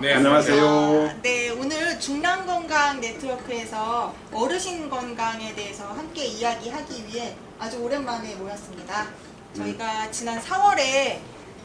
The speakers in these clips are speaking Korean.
네, 안녕하세요. 네, 오늘 중랑건강 네트워크에서 어르신 건강에 대해서 함께 이야기하기 위해 아주 오랜만에 모였습니다. 저희가 지난 4월에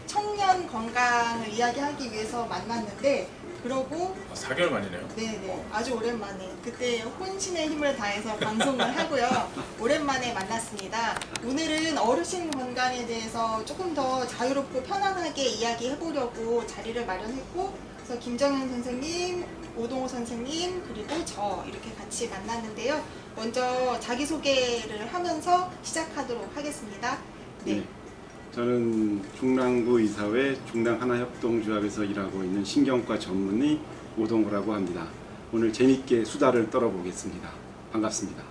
청년 건강을 이야기하기 위해서 만났는데, 그러고 4개월 만이네요. 네네, 아주 오랜만에 그때 혼신의 힘을 다해서 방송을 하고요. 오랜만에 만났습니다. 오늘은 어르신 건강에 대해서 조금 더 자유롭고 편안하게 이야기해보려고 자리를 마련했고, 그래서 김정현 선생님, 오동호 선생님, 그리고 저 이렇게 같이 만났는데요. 먼저 자기소개를 하면서 시작하도록 하겠습니다. 네. 저는 중랑구 이사회 중랑하나협동조합에서 일하고 있는 신경과 전문의 오동호라고 합니다. 오늘 재밌게 수다를 떨어보겠습니다. 반갑습니다.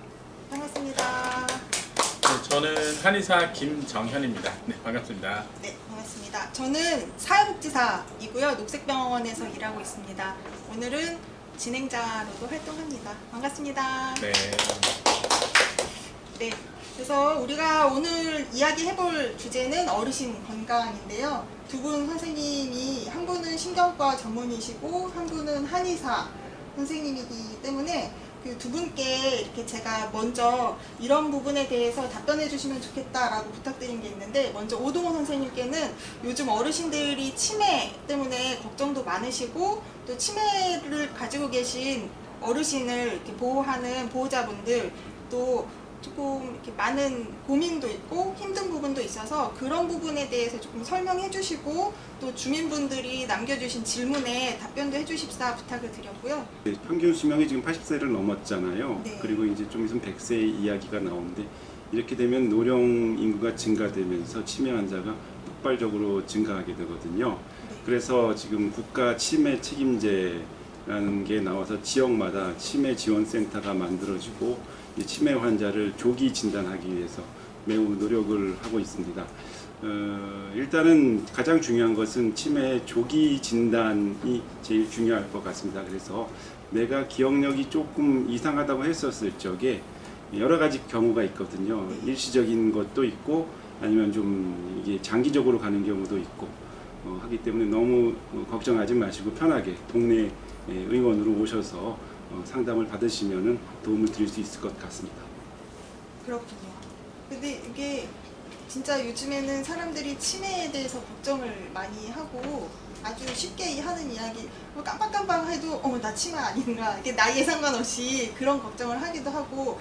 반갑습니다. 네, 저는 한의사 김정현입니다. 네, 반갑습니다. 네, 반갑습니다. 저는 사회복지사이고요. 녹색병원에서 일하고 있습니다. 오늘은 진행자로도 활동합니다. 반갑습니다. 네. 네. 그래서 우리가 오늘 이야기해볼 주제는 어르신 건강인데요. 두 분 선생님이, 한 분은 신경과 전문이시고 한 분은 한의사 선생님이기 때문에 그 두 분께 이렇게 제가 먼저 이런 부분에 대해서 답변해 주시면 좋겠다라고 부탁드린 게 있는데, 먼저 오동호 선생님께는 요즘 어르신들이 치매 때문에 걱정도 많으시고 또 치매를 가지고 계신 어르신을 이렇게 보호하는 보호자분들, 또 조금 이렇게 많은 고민도 있고 힘든 부분도 있어서 그런 부분에 대해서 조금 설명해 주시고, 또 주민분들이 남겨주신 질문에 답변도 해 주십사 부탁을 드렸고요. 평균 수명이 지금 80세를 넘었잖아요. 네. 그리고 이제 좀 있으면 100세 이야기가 나오는데, 이렇게 되면 노령 인구가 증가되면서 치매 환자가 폭발적으로 증가하게 되거든요. 네. 그래서 지금 국가 치매 책임제라는 게 나와서 지역마다 치매 지원센터가 만들어지고 이 치매 환자를 조기 진단하기 위해서 매우 노력을 하고 있습니다. 일단은 가장 중요한 것은 치매 조기 진단이 제일 중요할 것 같습니다. 그래서 내가 기억력이 조금 이상하다고 했었을 적에 여러 가지 경우가 있거든요. 일시적인 것도 있고 아니면 좀 이게 장기적으로 가는 경우도 있고 하기 때문에 너무 걱정하지 마시고 편하게 동네 의원으로 오셔서 상담을 받으시면 도움을 드릴 수 있을 것 같습니다. 그렇군요. 근데 이게 진짜 요즘에는 사람들이 치매에 대해서 걱정을 많이 하고 아주 쉽게 하는 이야기, 뭐 깜빡깜빡 해도 어머 나 치매 아닌가, 이게 나이에 상관없이 그런 걱정을 하기도 하고,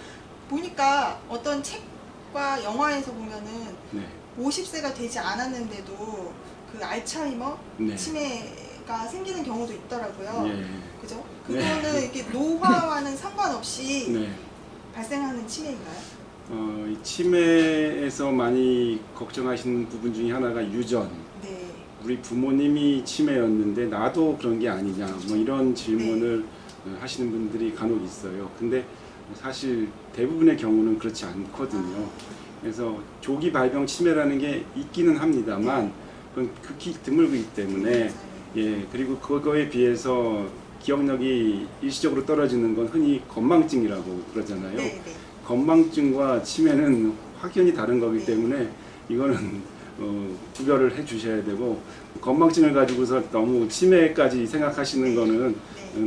보니까 어떤 책과 영화에서 보면은 네. 50세가 되지 않았는데도 그 알츠하이머 네. 치매가 생기는 경우도 있더라고요. 예. 그죠? 네. 그거는 이렇게 노화와는 상관없이 네. 발생하는 치매인가요? 이 치매에서 많이 걱정하시는 부분 중에 하나가 유전. 네. 우리 부모님이 치매였는데 나도 그런 게 아니냐, 뭐 이런 질문을 하시는 분들이 간혹 있어요. 근데 사실 대부분의 경우는 그렇지 않거든요. 그래서 조기 발병 치매라는 게 있기는 합니다만 그건 극히 드물기 때문에, 예, 그리고 그거에 비해서 기억력이 일시적으로 떨어지는 건 흔히 건망증이라고 그러잖아요. 네, 네. 건망증과 치매는 확연히 다른 거기 때문에 이거는 구별을 해 주셔야 되고, 건망증을 가지고서 너무 치매까지 생각하시는 거는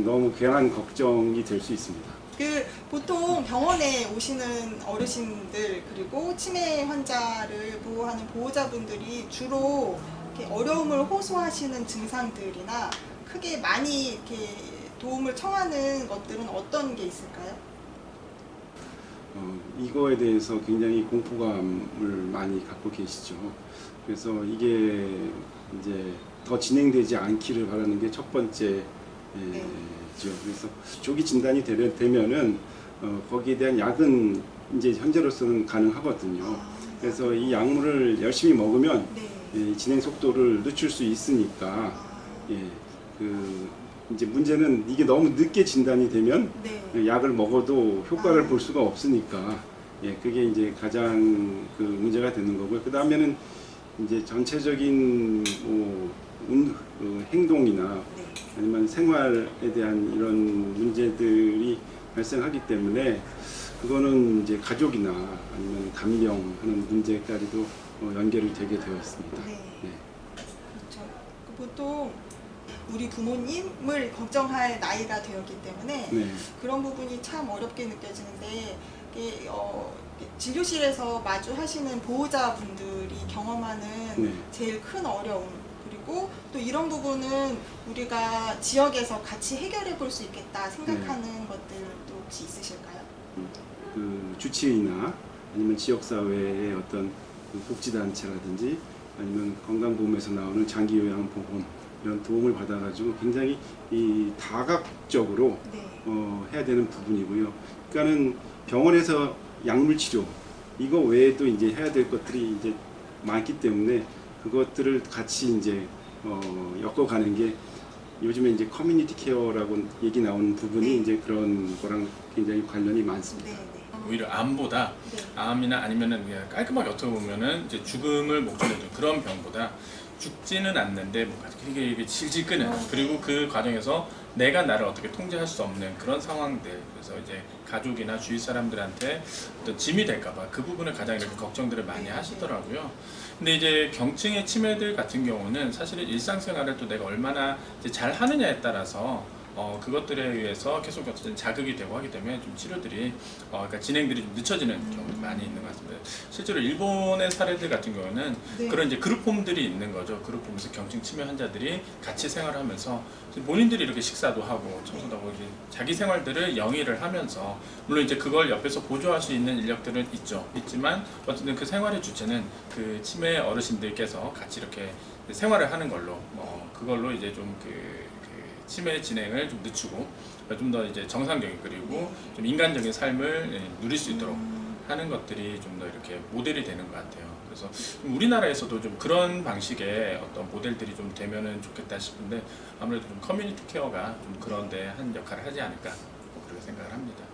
너무 괜한 걱정이 될 수 있습니다. 그 보통 병원에 오시는 어르신들, 그리고 치매 환자를 보호하는 보호자분들이 주로 이렇게 어려움을 호소하시는 증상들이나 크게 많이 이렇게 도움을 청하는 것들은 어떤 게 있을까요? 이거에 대해서 굉장히 공포감을 많이 갖고 계시죠. 그래서 이게 이제 더 진행되지 않기를 바라는 게 첫 번째죠. 그래서 조기 진단이 되면은 거기에 대한 약은 이제 현재로서는 가능하거든요. 그래서 이 약물을 열심히 먹으면 진행 속도를 늦출 수 있으니까, 예, 이제 문제는 이게 너무 늦게 진단이 되면 약을 먹어도 효과를 볼 수가 없으니까, 예, 그게 이제 가장 그 문제가 되는 거고요. 그 다음에는 이제 전체적인 행동이나 아니면 생활에 대한 이런 문제들이 발생하기 때문에 그거는 이제 가족이나 아니면 간병하는 문제까지도 연결이 되게 되어 있습니다. 네. 네. 그렇죠. 보통 우리 부모님을 걱정할 나이가 되었기 때문에 네. 그런 부분이 참 어렵게 느껴지는데 이게, 진료실에서 마주하시는 보호자분들이 경험하는 네. 제일 큰 어려움, 그리고 또 이런 부분은 우리가 지역에서 같이 해결해 볼 수 있겠다 생각하는 것들도 혹시 있으실까요? 그 주치의나 아니면 지역사회의 어떤 그 복지단체라든지 아니면 건강보험에서 나오는 장기요양보험 이런 도움을 받아가지고 굉장히 이 다각적으로 네. 해야 되는 부분이고요. 그러니까는 병원에서 약물치료 이거 외에도 이제 해야 될 것들이 이제 많기 때문에 그것들을 같이 이제 엮어가는 게 요즘에 이제 커뮤니티 케어라고 얘기 나오는 부분이 네. 이제 그런 거랑 굉장히 관련이 많습니다. 네, 네. 오히려 암보다 네. 암이나 아니면은 그냥 깔끔하게 어떻게 보면은 이제 죽음을 목전에 둔 그런 병보다 죽지는 않는데 뭔가 이게 질질 끄는, 그리고 그 과정에서 내가 나를 어떻게 통제할 수 없는 그런 상황들, 그래서 이제 가족이나 주위 사람들한테 어떤 짐이 될까봐 그 부분을 가장 이렇게 걱정들을 많이 하시더라고요. 근데 이제 경증의 치매들 같은 경우는 사실은 일상생활을 또 내가 얼마나 이제 잘 하느냐에 따라서 그것들에 의해서 계속 어쨌든 자극이 되고 하기 때문에 좀 치료들이 그러니까 진행들이 좀 늦춰지는 경우도 많이 있는 것 같습니다. 실제로 일본의 사례들 같은 경우는 네. 그런 이제 그룹홈들이 있는 거죠. 그룹홈에서 경증 치매 환자들이 같이 생활하면서 본인들이 이렇게 식사도 하고 청소도 하고 이렇게 자기 생활들을 영위를 하면서, 물론 이제 그걸 옆에서 보조할 수 있는 인력들은 있지만 어쨌든 그 생활의 주체는 그 치매 어르신들께서 같이 이렇게 생활을 하는 걸로 그걸로 이제 좀 치매 진행을 좀 늦추고 좀 더 이제 정상적인, 그리고 좀 인간적인 삶을 누릴 수 있도록 하는 것들이 좀 더 이렇게 모델이 되는 것 같아요. 그래서 좀 우리나라에서도 좀 그런 방식의 어떤 모델들이 좀 되면은 좋겠다 싶은데, 아무래도 좀 커뮤니티 케어가 좀 그런데 한 역할을 하지 않을까 그렇게 생각을 합니다.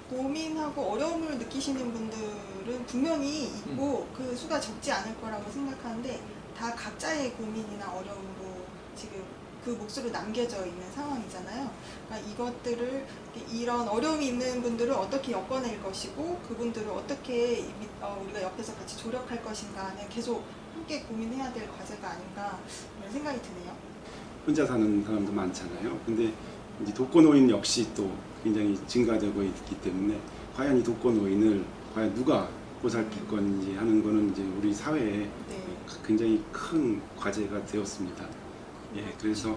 고민하고 어려움을 느끼시는 분들은 분명히 있고 그 수가 적지 않을 거라고 생각하는데, 다 각자의 고민이나 어려움으로 지금 그 몫으로 남겨져 있는 상황이잖아요. 그러니까 이것들을, 이런 어려움이 있는 분들을 어떻게 엮어낼 것이고 그분들을 어떻게 우리가 옆에서 같이 조력할 것인가는 계속 함께 고민해야 될 과제가 아닌가 이런 생각이 드네요. 혼자 사는 사람도 많잖아요. 근데 이제 독거노인 역시 또 굉장히 증가되고 있기 때문에 과연 이 독거노인을 과연 누가 보살필 건지 하는 거는 이제 우리 사회에 네. 굉장히 큰 과제가 되었습니다. 예, 그래서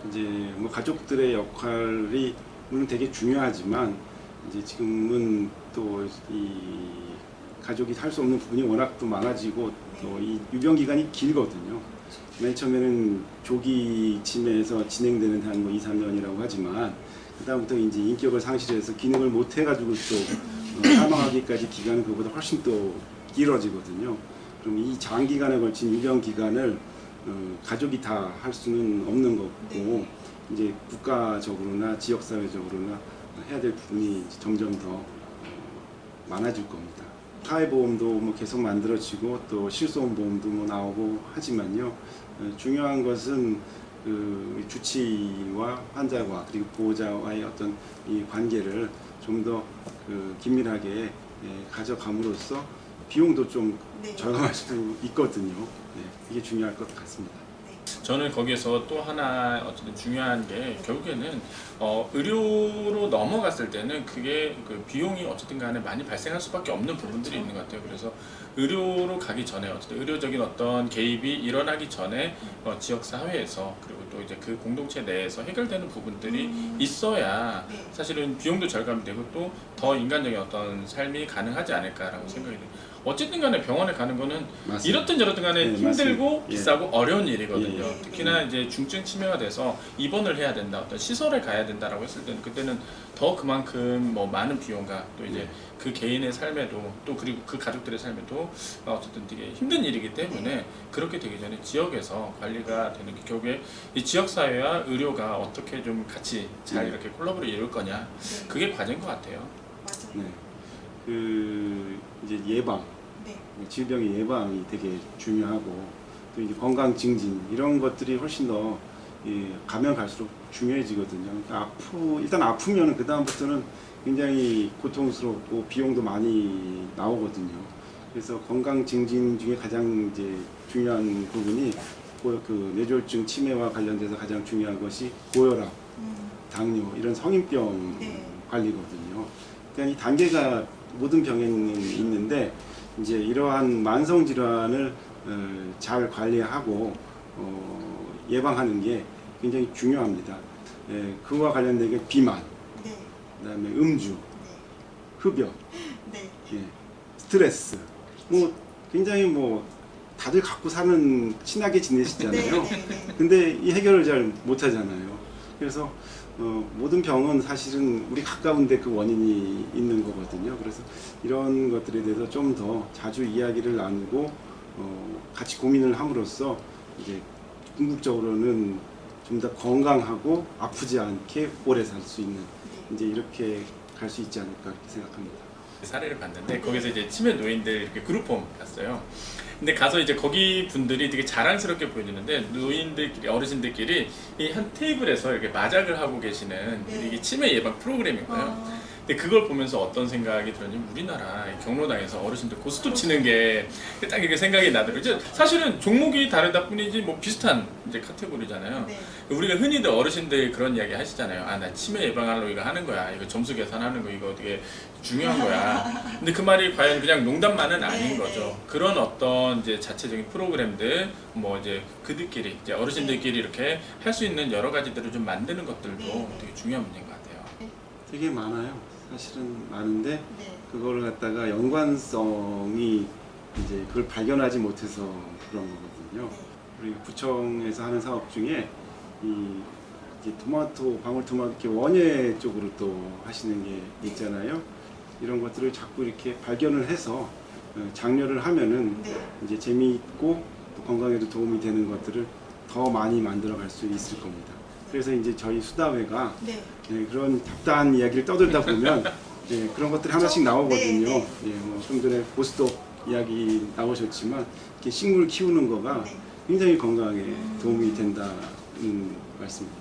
이제 뭐 가족들의 역할이 물론 되게 중요하지만 이제 지금은 또 이 가족이 할 수 없는 부분이 워낙 또 많아지고 또 이 유병 기간이 길거든요. 맨 처음에는 조기 치매에서 진행되는 한 뭐 2, 3년이라고 하지만 그다음부터 이제 인격을 상실해서 기능을 못 해가지고 또 사망하기까지 기간은 그보다 훨씬 또 길어지거든요. 그럼 이 장기간에 걸친 유병 기간을 가족이 다 할 수는 없는 거고 이제 국가적으로나 지역사회적으로나 해야 될 부분이 점점 더 많아질 겁니다. 사회보험도 뭐 계속 만들어지고 또 실손보험도 뭐 나오고 하지만요. 중요한 것은 그 주치의와 환자와 그리고 보호자와의 어떤 이 관계를 좀 더 긴밀하게 가져감으로써 비용도 좀 네. 절감할 수 있거든요. 이게 중요할 것 같습니다. 저는 거기에서 또 하나 어쨌든 중요한 게, 결국에는 의료로 넘어갔을 때는 그게 그 비용이 어쨌든 간에 많이 발생할 수밖에 없는 부분들이 있는 것 같아요. 그래서 의료로 가기 전에 어쨌든 의료적인 어떤 개입이 일어나기 전에 지역 사회에서, 그리고 또 이제 그 공동체 내에서 해결되는 부분들이 있어야 네. 사실은 비용도 절감이 되고 또 더 인간적인 어떤 삶이 가능하지 않을까라고 생각이 돼요. 어쨌든 간에 병원에 가는 거는 맞습니다. 이렇든 저렇든 간에 네, 힘들고 맞습니다. 비싸고 어려운 일이거든요. 예. 특히나 이제 중증 치매가 돼서 입원을 해야 된다, 어떤 시설에 가야 된다라고 했을 때는 그때는 더 그만큼 뭐 많은 비용과 또 이제 그 개인의 삶에도 또 그리고 그 가족들의 삶에도 어쨌든 되게 힘든 일이기 때문에 그렇게 되기 전에 지역에서 관리가 되는 게, 결국에 이 지역 사회와 의료가 어떻게 좀 같이 잘 이렇게 콜라보를 이룰 거냐, 그게 과제인 것 같아요. 맞아요. 네. 그 이제 예방, 네. 질병의 예방이 되게 중요하고 또 이제 건강 증진 이런 것들이 훨씬 더 가면 갈수록 중요해지거든요. 그러니까 일단 아프면 그 다음부터는 굉장히 고통스럽고 비용도 많이 나오거든요. 그래서 건강 증진 중에 가장 이제 중요한 부분이 그 뇌졸중 치매와 관련돼서 가장 중요한 것이 고혈압, 당뇨 이런 성인병 네. 관리거든요. 그러니까 이 단계가 모든 병에는 있는데 이제 이러한 만성 질환을 잘 관리하고 예방하는 게 굉장히 중요합니다. 그와 관련된 게 비만, 네. 그다음에 음주, 네. 흡연, 네. 스트레스, 뭐 굉장히 뭐 다들 갖고 사는 친하게 지내시잖아요. 네. 네. 근데 이 해결을 잘 못하잖아요. 그래서 모든 병은 사실은 우리 가까운데 그 원인이 있는 거거든요. 그래서 이런 것들에 대해서 좀 더 자주 이야기를 나누고 같이 고민을 함으로써 이제 궁극적으로는 좀 더 건강하고 아프지 않게 오래 살 수 있는 이제 이렇게 갈 수 있지 않을까 이렇게 생각합니다. 사례를 봤는데 거기서 이제 치매 노인들 이렇게 그룹홈 갔어요. 근데 가서 이제 거기 분들이 되게 자랑스럽게 보여주는데 노인들끼리 어르신들끼리 이 한 테이블에서 이렇게 마작을 하고 계시는 네. 이게 치매 예방 프로그램인 거예요. 근데 그걸 보면서 어떤 생각이 들었냐면 우리나라 이 경로당에서 어르신들 고스톱 치는 게 딱 이렇게 생각이 나더라고요. 사실은 종목이 다르다 뿐이지 뭐 비슷한 이제 카테고리잖아요. 네. 우리가 흔히들 어르신들 그런 이야기 하시잖아요. 아, 나 치매 예방하려고 이거 하는 거야. 이거 점수 계산하는 거 이거 되게 중요한 거야. 근데 그 말이 과연 그냥 농담만은 아닌 네, 거죠. 네. 그런 어떤 이제 자체적인 프로그램들, 뭐 이제 그들끼리 이제 어르신들끼리 이렇게 할 수 있는 여러 가지들을 좀 만드는 것들도 네, 네. 되게 중요한 문제인 것 같아요. 되게 많아요. 사실은 많은데 네. 그걸 갖다가 연관성이 이제 그걸 발견하지 못해서 그런 거거든요. 우리 구청에서 하는 사업 중에 이제 토마토, 방울토마토 이렇게 원예 쪽으로 또 하시는 게 있잖아요. 이런 것들을 자꾸 이렇게 발견을 해서 장려를 하면은 네. 이제 재미있고 또 건강에도 도움이 되는 것들을 더 많이 만들어 갈 수 있을 겁니다. 그래서 이제 저희 수다회가 네. 그런 잡다한 이야기를 떠들다 보면 그런 것들이 하나씩 나오거든요. 네, 뭐 좀 전에 보스톱 이야기 나오셨지만 이렇게 식물 키우는 거가 네. 굉장히 건강에 도움이 된다는 말씀입니다.